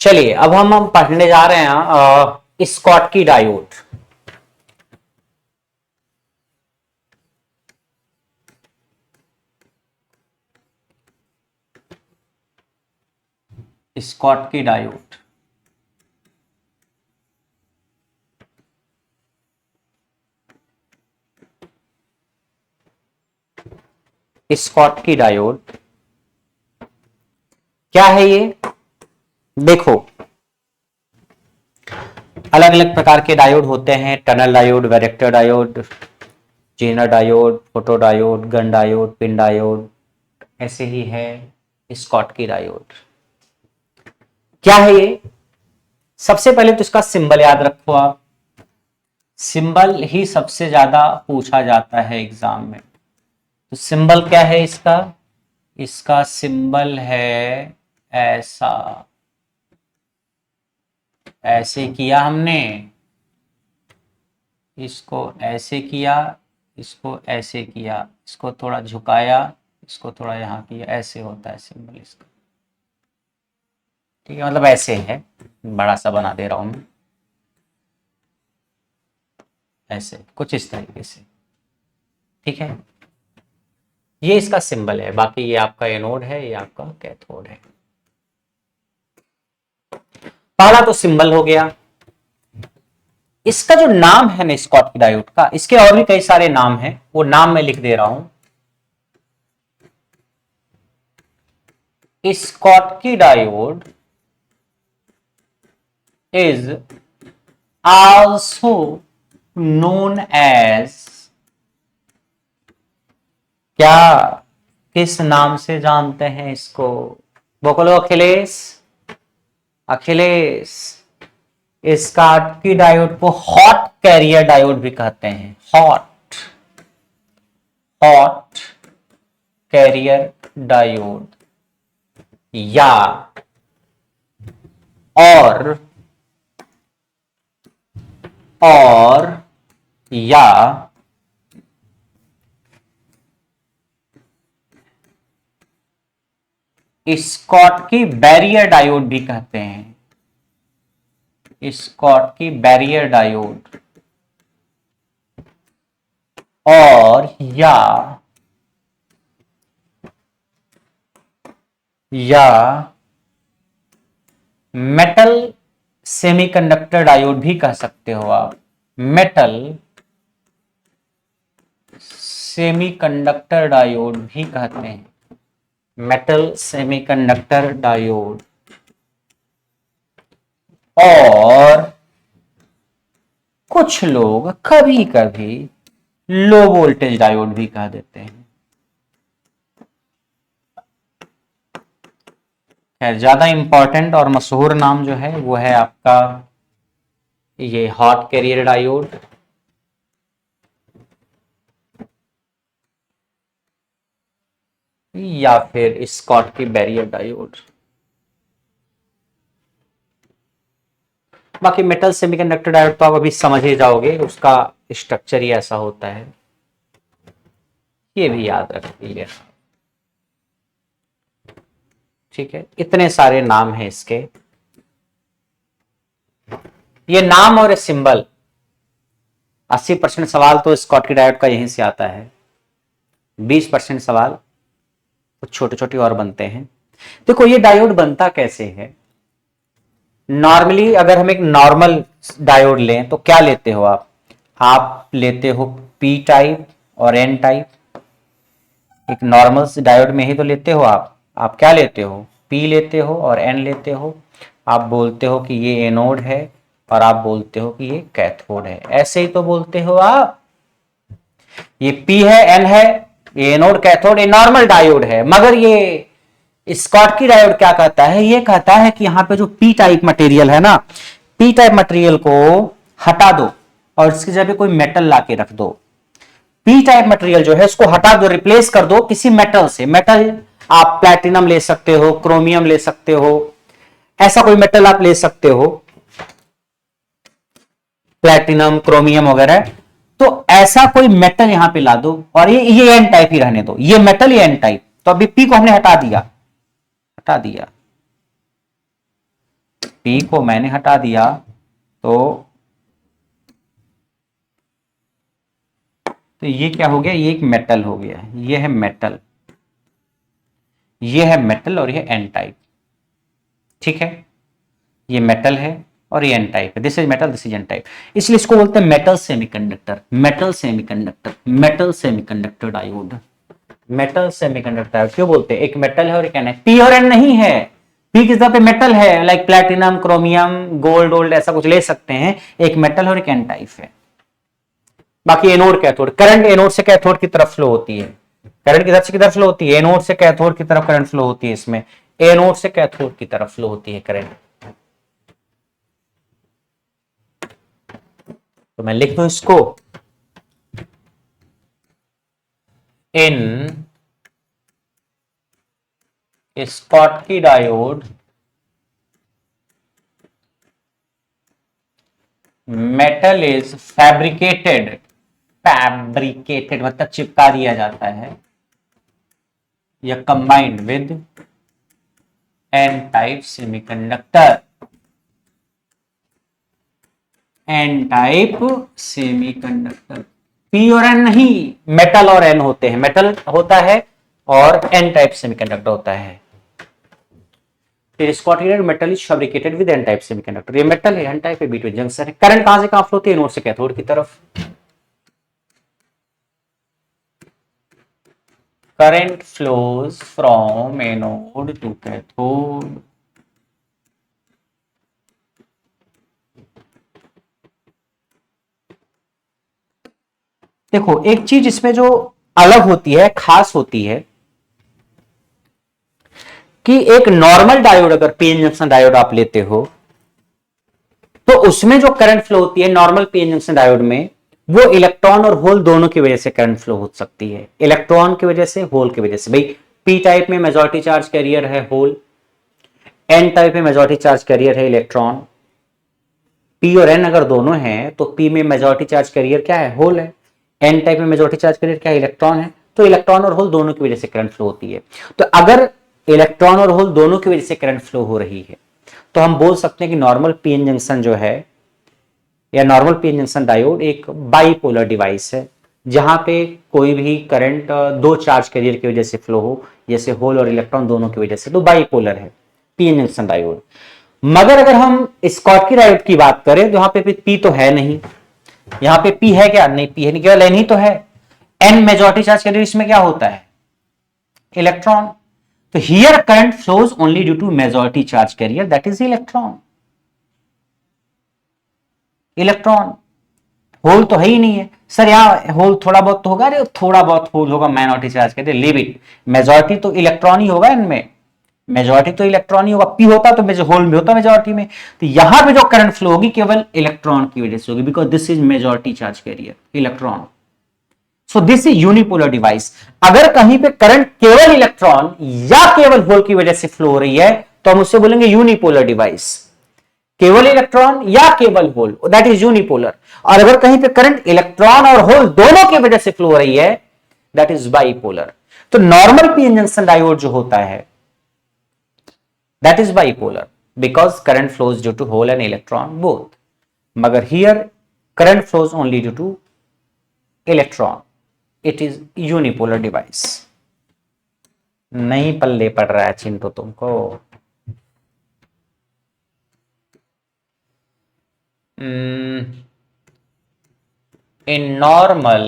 चलिए अब हम पढ़ने जा रहे हैं Schottky diode. Schottky diode Schottky diode क्या है ये? देखो, अलग अलग प्रकार के डायोड होते हैं। Tunnel diode, varactor diode, zener diode, photo diode, Gunn diode, PIN diode, ऐसे ही है स्कॉटकी डायोड। क्या है ये? सबसे पहले तो इसका सिंबल याद रखो आप। सिंबल ही सबसे ज्यादा पूछा जाता है एग्जाम में। तो सिंबल क्या है इसका? इसका सिंबल है ऐसा। ऐसे किया हमने, इसको ऐसे किया, इसको ऐसे किया, इसको थोड़ा झुकाया, इसको थोड़ा यहां किया, ऐसे होता है सिंबल इसका। ठीक है, मतलब ऐसे है, बड़ा सा बना दे रहा हूं मैं, ऐसे कुछ इस तरीके से। ठीक है, ये इसका सिंबल है। बाकी ये आपका एनोड है, ये आपका कैथोड है। पहला तो सिंबल हो गया। इसका जो नाम है ना स्कॉटकी डायोड का, इसके और भी कई सारे नाम हैं, वो नाम मैं लिख दे रहा हूं। Schottky diode is also known as, क्या, किस नाम से जानते हैं इसको? बोलो अखिलेश। अखिलेश, स्कॉटकी डायोड को हॉट कैरियर डायोड भी कहते हैं। हॉट हॉट कैरियर डायोड, या और या स्कॉटकी बैरियर डायोड भी कहते हैं। स्कॉटकी बैरियर डायोड और या मेटल सेमीकंडक्टर डायोड भी कह सकते हो आप। मेटल सेमीकंडक्टर डायोड भी कहते हैं। मेटल सेमीकंडक्टर डायोड और कुछ लोग कभी कभी लो वोल्टेज डायोड भी कह देते हैं। खैर, ज्यादा इंपॉर्टेंट और मशहूर नाम जो है वो है आपका ये हॉट कैरियर डायोड, या फिर स्कॉटकी बैरियर डायोड। बाकी मेटल सेमीकंडक्टर डायोड तो आप अभी समझ ही जाओगे, उसका स्ट्रक्चर ही ऐसा होता है। ये भी याद रखिए। ठीक है, इतने सारे नाम हैं इसके। ये नाम और सिंबल 80% सवाल तो स्कॉटकी डायोड का यहीं से आता है। 20% सवाल कुछ छोटे छोटे और बनते हैं। देखो, ये डायोड बनता कैसे है। नॉर्मली अगर हम एक नॉर्मल डायोड लें तो क्या लेते हो आप लेते हो पी टाइप और एन टाइप। एक नॉर्मल डायोड में ही तो लेते हो आप क्या लेते हो? पी लेते हो और एन लेते हो। आप बोलते हो कि ये एनोड है और आप बोलते हो कि ये कैथोड है, ऐसे ही तो बोलते हो आप। ये पी है, एन है, ये एनोड कैथोड, ये नॉर्मल डायोड है। मगर ये स्कॉटकी डायोड क्या कहता है? ये कहता है कि यहां पे जो पी टाइप मटेरियल है ना, पी टाइप मटेरियल को हटा दो और इसकी जगह कोई मेटल लाके रख दो। पी टाइप मटेरियल जो है उसको हटा दो, रिप्लेस कर दो किसी मेटल से। मेटल आप प्लैटिनम ले सकते हो, क्रोमियम ले सकते हो, ऐसा कोई मेटल आप ले सकते हो, प्लैटिनम, क्रोमियम वगैरह। तो ऐसा कोई मेटल यहां पे ला दो और ये एन टाइप ही रहने दो, ये मेटल, ये एन टाइप। तो अभी पी को हमने हटा दिया, P को मैंने हटा दिया तो ये क्या हो गया, ये एक मेटल हो गया, ये है मेटल, ये है मेटल और ये एन टाइप। ठीक है, ये मेटल है और ये एन टाइप है, this is metal, this is an type, इसलिए इसको बोलते हैं metal semiconductor, metal semiconductor, metal semiconductor diode, metal semiconductor diode क्यों बोलते हैं, एक मेटल है और एक एन है, पी और एन नहीं है, पी किस पे मेटल है, लाइक प्लैटिनम, क्रोमियम, गोल्ड वोल्ड ऐसा कुछ ले सकते हैं, एक मेटल और एक एन टाइप है। बाकी एनोड कैथोड, करंट एनोड से कैथोड की तरफ फ्लो होती है, करंट किधर से किधर फ्लो होती है, एनोड से कैथोड की तरफ करंट फ्लो होती है, इसमें एनोड से कैथोड की तरफ फ्लो होती है करंट। तो मैं लिख दूं इसको, in Schottky diode metal is fabricated, fabricated मतलब चिपका दिया जाता है, या combined with N type semiconductor, N type semiconductor, P और एन नहीं, मेटल और एन होते हैं, मेटल होता है और एन टाइप सेमीकंडक्टर होता है। Schottky metal is fabricated with N type semiconductor, ये मेटल है, एन टाइप है, बीटवीन जंक्शन है, करंट कहां से कहां फ्लो होती है, एनोड से कैथोड की तरफ, current flows from anode to cathode, देखो एक चीज इसमें जो अलग होती है, खास होती है, कि एक नॉर्मल डायोड, अगर पीएन जंक्शन डायोड आप लेते हो तो उसमें जो करंट फ्लो होती है नॉर्मल पीएन जंक्शन डायोड में, वो इलेक्ट्रॉन और होल दोनों की वजह से करंट फ्लो हो सकती है, इलेक्ट्रॉन की वजह से, होल की वजह से। भाई पी टाइप में मेजॉरिटी चार्ज कैरियर है होल, एन टाइप में मेजॉरिटी चार्ज कैरियर है इलेक्ट्रॉन, पी और एन अगर दोनों हैं तो पी में मेजॉरिटी चार्ज कैरियर क्या है, होल है, एन टाइप में मेजॉरिटी चार्ज कैरियर क्या है, इलेक्ट्रॉन है, तो इलेक्ट्रॉन और होल दोनों की वजह से करंट फ्लो होती है। तो अगर इलेक्ट्रॉन और होल दोनों की वजह से करंट फ्लो हो रही है तो हम बोल सकते हैं कि नॉर्मल पीएन जंक्शन जो है, या नॉर्मल पीएन जंक्शन डायोड एक बाइपोलर डिवाइस है, जहां पे कोई भी करंट दो चार्ज कैरियर की वजह से फ्लो हो, जैसे होल और इलेक्ट्रॉन दोनों की वजह से, तो बाइपोलर है पीएन जंक्शन डायोड। मगर अगर हम स्कॉटकी डायोड की बात करें तो यहां पे पी तो है नहीं, यहां पे पी है क्या, नहीं पी है नहीं, केवल एन ही तो है, एन मेजॉरिटी चार्ज कैरियर, इसमें क्या होता है, इलेक्ट्रॉन, तो here current flows only due to majority charge carrier, that is electron, electron, hole तो है ही नहीं है सर, यहां होल थोड़ा बहुत तो होगा, अरे थोड़ा बहुत होल होगा, माइनॉरिटी चार्ज कहते हैं, लीव इट, मेजॉरिटी तो इलेक्ट्रॉन ही होगा इनमें, मेजॉरिटी तो इलेक्ट्रॉन ही होगा, पी होता तो होल में होता मेजॉरिटी में, तो यहां पे जो करंट फ्लो होगी केवल इलेक्ट्रॉन की वजह से होगी, because this is majority charge career electron, so this is unipolar device. अगर कहीं पे करंट केवल इलेक्ट्रॉन या केवल होल की वजह से फ्लो हो रही है तो हम उससे बोलेंगे यूनिपोलर डिवाइस, केवल इलेक्ट्रॉन या केवल होल, दैट इज यूनिपोलर। और अगर कहीं पे करंट इलेक्ट्रॉन और होल दोनों की वजह से फ्लो हो रही है, दैट इज बाइपोलर। तो नॉर्मल पीएन जंक्शन डायोड जो होता है that is bipolar because current flows due to hole and electron both, मगर here current flows only due to electron, it is unipolar device. नहीं पल्ले पड़ रहा है चिंटू तुमको, in normal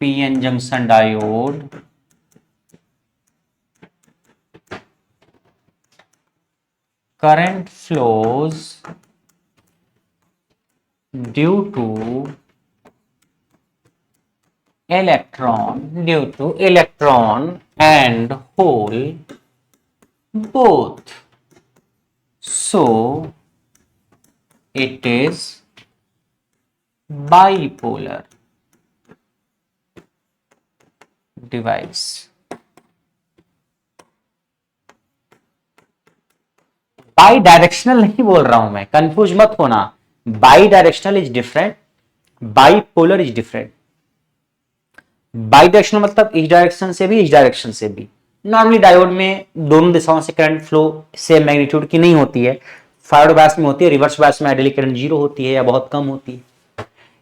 PN junction diode current flows due to electron and hole both, so it is bipolar device। By directional नहीं बोल रहा हूं मैं, कंफ्यूज मत होना, by directional is different, bipolar is different. By directional मतलब इस डायरेक्शन से भी इस डायरेक्शन से भी, नॉर्मली डायोड में दोनों दिशाओं से करंट फ्लो सेम मैग्नीट्यूड की नहीं होती है, फॉरवर्ड बायस में होती है, रिवर्स बायस में आइडियली करंट जीरो होती है या बहुत कम होती है।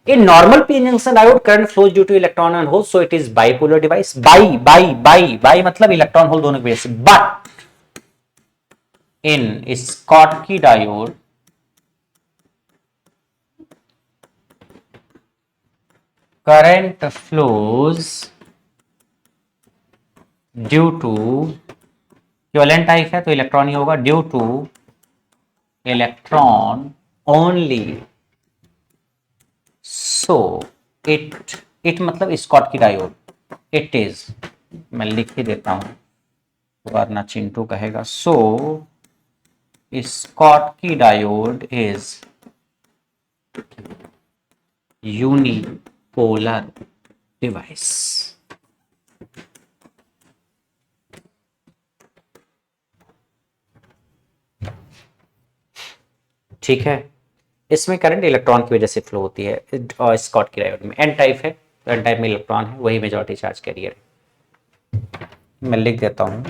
In normal p junction diode, current flows due to electron and hole, so it is bipolar device. Bi मतलब इलेक्ट्रॉन होल दोनों की वजह से। But in Schottky diode, current flows due to, equivalent type है तो इलेक्ट्रॉन ही होगा, due to electron only, so it मतलब स्कॉटकी डायोड, इट इज, मैं लिख ही देता हूं वरना चिंटू कहेगा। So Schottky diode is unipolar device. ठीक है, इसमें करंट इलेक्ट्रॉन की वजह से फ्लो होती है, और स्कॉटकी डायोड में एन टाइप है, तो एन टाइप में इलेक्ट्रॉन है, वही मेजॉरिटी चार्ज कैरियर है। मैं लिख देता हूं,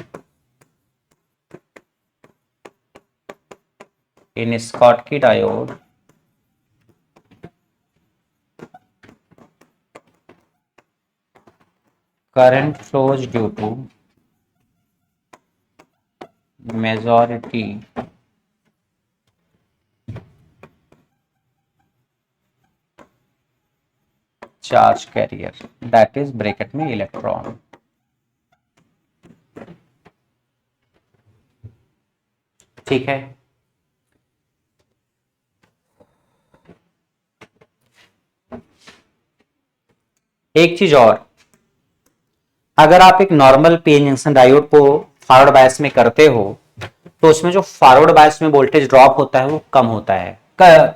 in Schottky diode current flows due to majority charge carrier, that is bracket में इलेक्ट्रॉन। ठीक है, एक चीज और, अगर आप एक नॉर्मल पीएन जंक्शन डायोड को फॉरवर्ड बायस में करते हो तो उसमें जो फॉरवर्ड बायस में वोल्टेज ड्रॉप होता है वो कम होता है,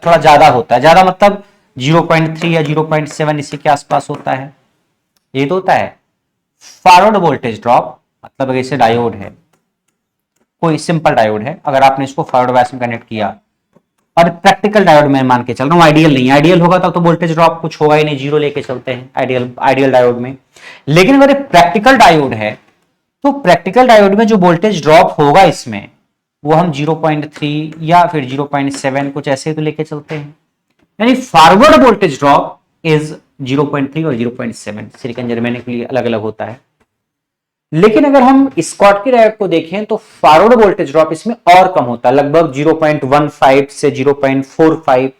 थोड़ा ज्यादा होता है, ज्यादा मतलब 0.3 या 0.7 इसी के आसपास होता है, ये तो होता है फॉरवर्ड वोल्टेज ड्रॉप। मतलब ऐसे डायोड है, कोई सिंपल डायोड है, अगर आपने इसको फॉरवर्ड बायस में कनेक्ट किया, और प्रैक्टिकल डायोड में मान के चल रहा हूं, आइडियल नहीं, आइडियल होगा तब तो वोल्टेज ड्रॉप कुछ होगा ही नहीं, जीरो लेके चलते हैं आइडियल आइडियल डायोड में। लेकिन अगर प्रैक्टिकल डायोड है तो प्रैक्टिकल डायोड में जो वोल्टेज ड्रॉप होगा इसमें, वो हम 0.3 या फिर 0.7 कुछ ऐसे तो लेके चलते हैं, यानी फॉरवर्ड वोल्टेज ड्रॉप इज 0.3 और 0.7, सिलिकॉन जर्मेनिक के लिए अलग अलग होता है। लेकिन अगर हम स्कॉटकी डायोड को देखें तो फॉरवर्ड वोल्टेज ड्रॉप इसमें और कम होता है, लगभग 0.15 से 0.45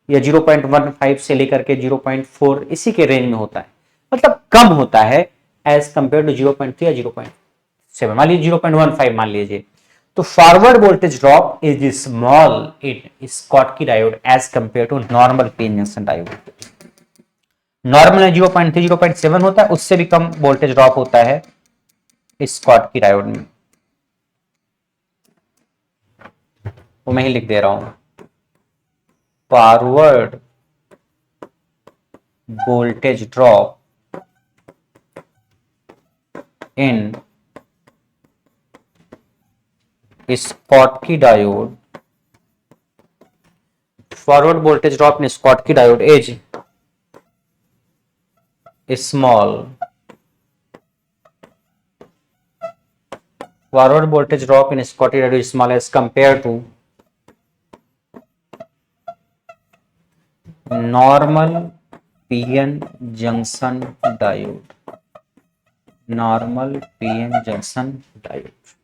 या 0.15 से लेकर के 0.4 इसी के रेंज में होता है, मतलब कम होता है एज कंपेयर टू 0.3 या 0.7, मान लीजिए 0.15 मान लीजिए। तो forward voltage drop is small in Schottky diode as compare to normal PN junction diode. Normal में 0.3 0.7 होता है, उससे भी कम वोल्टेज ड्रॉप होता है स्कॉटकी डायोड में, वो मैं ही लिख दे रहा हूं, forward voltage drop in Schottky diode, forward voltage drop in Schottky diode is small, forward voltage drop in Scotty diode is small as compared to normal PN junction diode, normal PN junction diode।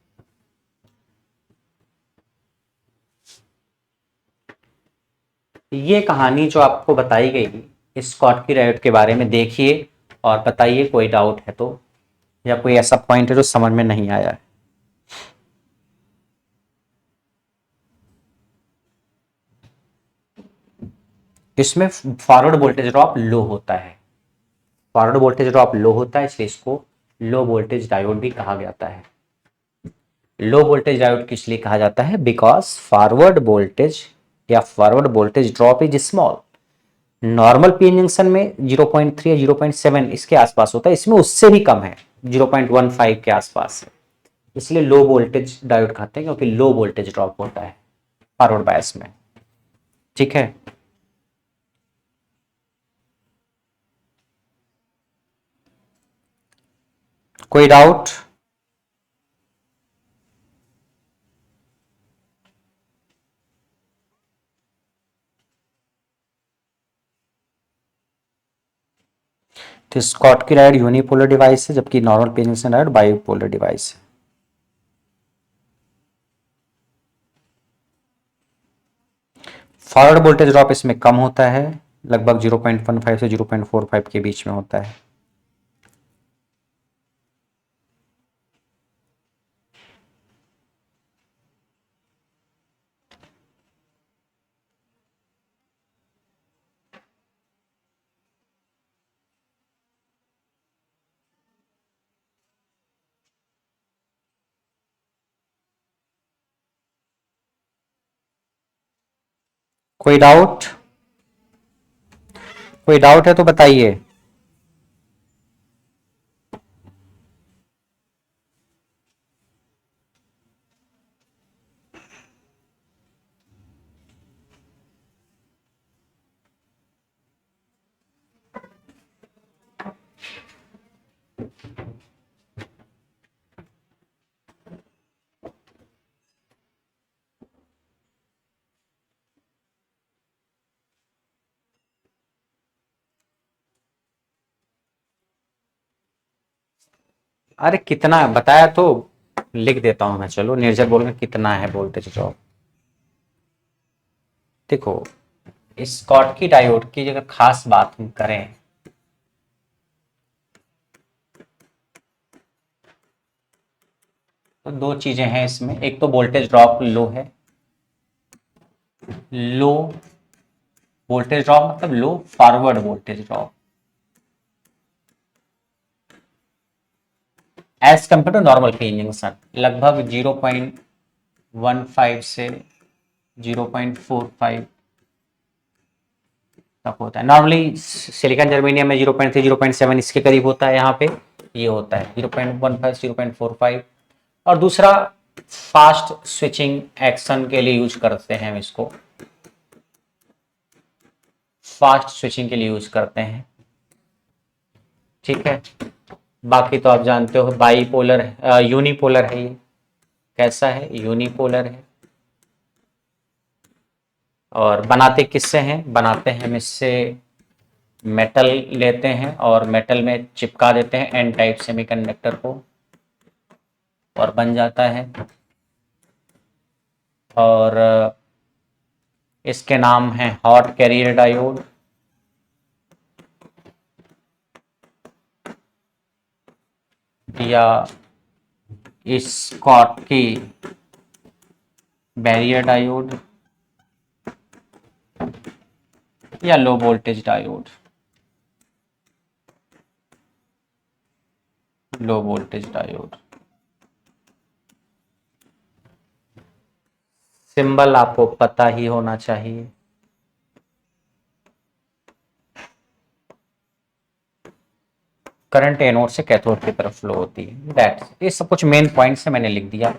ये कहानी जो आपको बताई गई Schottky diode के बारे में देखिए और बताइए कोई डाउट है तो, या कोई ऐसा पॉइंट है जो समझ में नहीं आया है। इसमें फॉरवर्ड वोल्टेज ड्रॉप लो होता है, फॉरवर्ड वोल्टेज ड्रॉप लो होता है, इसलिए इसको लो वोल्टेज डायोड भी कहा जाता है। लो वोल्टेज डायोड किस लिए कहा जाता है? बिकॉज फॉरवर्ड वोल्टेज या forward voltage drop is small. Normal PN junction में 0.3 या 0.7 इसके आसपास होता है, इसमें उससे भी कम है, 0.15 के आसपास है, इसलिए लो वोल्टेज डायोड कहते हैं, क्योंकि लो वोल्टेज ड्रॉप होता है फॉरवर्ड बायस में। ठीक है, कोई डाउट? तो स्कॉटकी डायोड यूनिपोलर डिवाइस है, जबकि normal P junction diode bipolar device है। फॉरवर्ड वोल्टेज ड्रॉप इसमें कम होता है, लगभग 0.15 से 0.45 के बीच में होता है। कोई डाउट? कोई डाउट है तो बताइए। अरे कितना बताया तो लिख देता हूं मैं, चलो निर्जर बोल रहे कितना है वोल्टेज ड्रॉप। देखो इस स्कॉटकी डायोड की अगर खास बात हम करें तो दो चीजें हैं इसमें। एक तो वोल्टेज ड्रॉप लो है, लो वोल्टेज ड्रॉप मतलब low forward voltage drop as compare to normal P junction, लगभग 0.15 से 0.45 तक होता है। नॉर्मली सिलिकॉन जर्मेनियम में 0.3 0.7 इसके करीब होता है, यहाँ पे ये होता है 0.15 0.45। और दूसरा फास्ट स्विचिंग एक्शन के लिए यूज करते हैं हम इसको, फास्ट स्विचिंग के लिए यूज करते हैं, ठीक है। बाकी तो आप जानते हो बाईपोलर यूनिपोलर है ये। कैसा है? यूनिपोलर है। और बनाते किससे हैं? बनाते हैं हम इससे मेटल लेते हैं और मेटल में चिपका देते हैं एन टाइप सेमीकंडक्टर को और बन जाता है। और इसके नाम हैं हॉट कैरियर डायोड, या स्कॉटकी बैरियर डायोड, या low voltage diode, low voltage diode. Symbol आपको पता ही होना चाहिए। करंट एनोड से कैथोड की तरफ फ्लो होती है। दैट्स ये सब कुछ मेन पॉइंट से मैंने लिख दिया।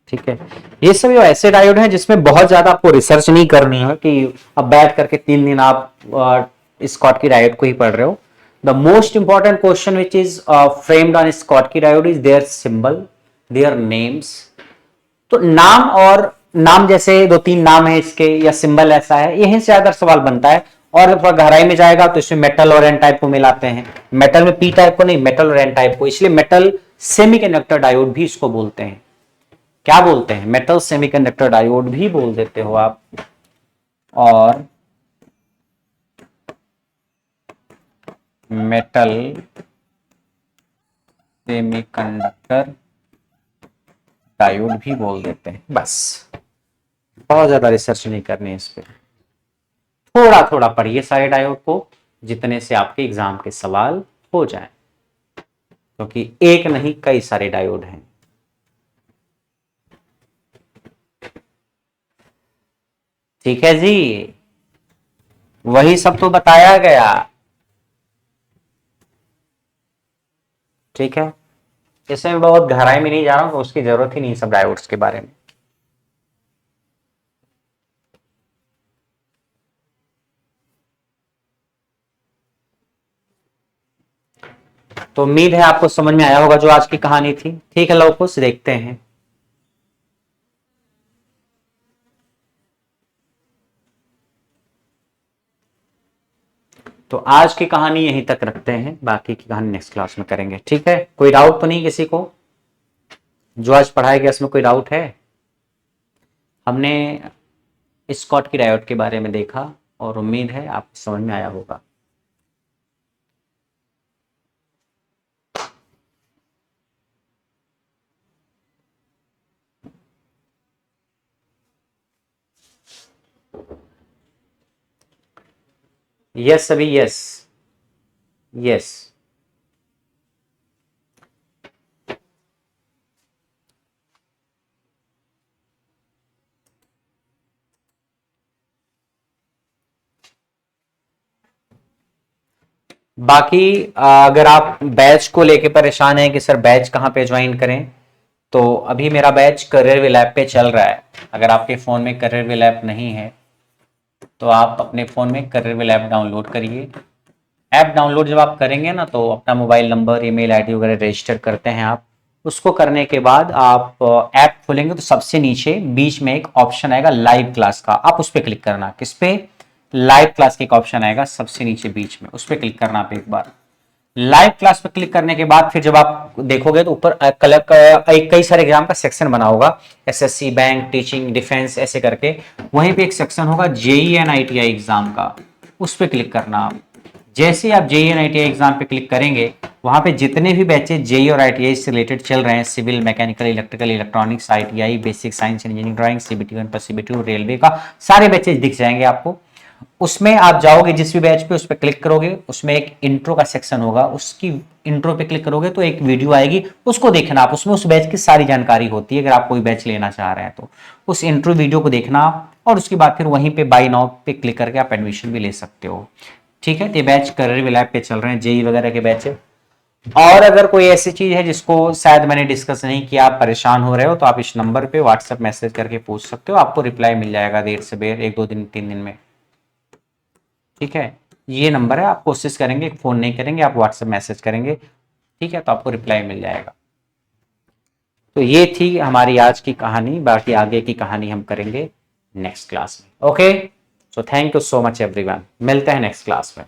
ठीक है, ये सब ऐसे डायोड हैं जिसमें बहुत ज्यादा आपको रिसर्च नहीं करनी है कि अब बैठ करके 3 दिन आप स्कॉटकी डायोड को ही पढ़ रहे हो। The most important question which is framed on Schottky diode is their symbol, their names. तो नाम, और नाम जैसे 2-3 नाम है इसके या सिंबल ऐसा है, यहीं से अगर सवाल बनता है। और थोड़ा गहराई में जाएगा तो इसमें मेटल और एन टाइप को मिलाते हैं। मेटल में पी टाइप को नहीं, मेटल और एन टाइप को, इसलिए मेटल सेमीकंडक्टर डायोड भी इसको बोलते हैं। क्या बोलते हैं? मेटल सेमीकंडक्टर डायोड भी बोल देते हो आप। और मेटल सेमीकंडक्टर डायोड भी बोल देते हैं। बस, बहुत ज्यादा रिसर्च नहीं करनी है इस पे। थोड़ा थोड़ा पढ़िए सारे डायोड को, जितने से आपके एग्जाम के सवाल हो जाए, क्योंकि एक नहीं कई सारे डायोड हैं। ठीक है जी, वही सब तो बताया गया। ठीक है, इसमें बहुत गहराई में नहीं जा रहा हूं, तो उसकी जरूरत ही नहीं सब डायोड्स के बारे में। तो उम्मीद है आपको समझ में आया होगा जो आज की कहानी थी। ठीक है लवकुश, देखते हैं। तो आज की कहानी यहीं तक रखते हैं, बाकी की कहानी नेक्स्ट क्लास में करेंगे। ठीक है, कोई डाउट तो नहीं किसी को? जो आज पढ़ाया गया इसमें कोई डाउट है? हमने स्कॉटकी डायोड के बारे में देखा और उम्मीद है आपको समझ में आया होगा। यस अभी, यस यस। बाकी अगर आप बैच को लेके परेशान हैं कि सर बैच कहाँ पे ज्वाइन करें, तो अभी मेरा बैच करियर विल ऐप पे चल रहा है। अगर आपके फ़ोन में करियर विल ऐप नहीं है तो आप अपने फ़ोन में करियर विल ऐप डाउनलोड करिए। ऐप डाउनलोड जब आप करेंगे ना तो अपना मोबाइल नंबर, ईमेल आईडी वगैरह रजिस्टर करते हैं आप। उसको करने के बाद आप ऐप खोलेंगे तो सबसे नीचे बीच में एक ऑप्शन आएगा लाइव क्लास का, आप उस पर क्लिक करना। किस पे? लाइव क्लास का एक ऑप्शन आएगा सबसे नीचे बीच में, उस पर क्लिक करना आप एक बार। लाइव क्लास पर क्लिक करने के बाद फिर जब आप देखोगे तो ऊपर कई सारे एग्जाम का सेक्शन बना होगा, एसएससी, बैंक, टीचिंग, डिफेंस, ऐसे करके। वहीं पे एक सेक्शन होगा जेई एंड आईटीआई एग्जाम का, उस पर क्लिक करना आप। जैसे आप जेई एंड आईटीआई एग्जाम पे क्लिक करेंगे, वहां पे जितने भी बैचेज जेई और आईटीआई से रिलेटेड चल रहे हैं, civil, mechanical, electrical, electronics, ITI, basic science, engineering, drawing, CBT 1 plus CBT 2, railway का, सारे बैचेज दिख जाएंगे आपको। उसमें आप जाओगे जिस भी बैच पे, उस पर क्लिक करोगे, उसमें एक इंट्रो का सेक्शन होगा, उसकी इंट्रो पे क्लिक करोगे तो एक वीडियो आएगी, उसको देखना आप। उसमें उस बैच की सारी जानकारी होती है, अगर आप कोई बैच लेना चाह रहे हैं तो उस इंट्रो वीडियो को देखना आप, और उसके बाद फिर वहीं पे बाय नाउ पे क्लिक करके आप एडमिशन भी ले सकते हो। ठीक है, ये बैच करियर विल ऐप पे चल रहे हैं, जेई वगैरह के बैच है। और अगर कोई ऐसी चीज है जिसको शायद मैंने डिस्कस नहीं किया, आप परेशान हो रहे हो, तो आप इस नंबर पे व्हाट्सएप मैसेज करके पूछ सकते हो, आपको रिप्लाई मिल जाएगा देर से देर, 1-2 दिन 3 दिन में। ठीक है, ये नंबर है, आप कोशिश करेंगे, फोन नहीं करेंगे, आप व्हाट्सएप मैसेज करेंगे, ठीक है, तो आपको रिप्लाई मिल जाएगा। तो ये थी हमारी आज की कहानी, बाकी आगे की कहानी हम करेंगे नेक्स्ट क्लास में। Okay, so thank you so much everyone, मिलते हैं नेक्स्ट क्लास में।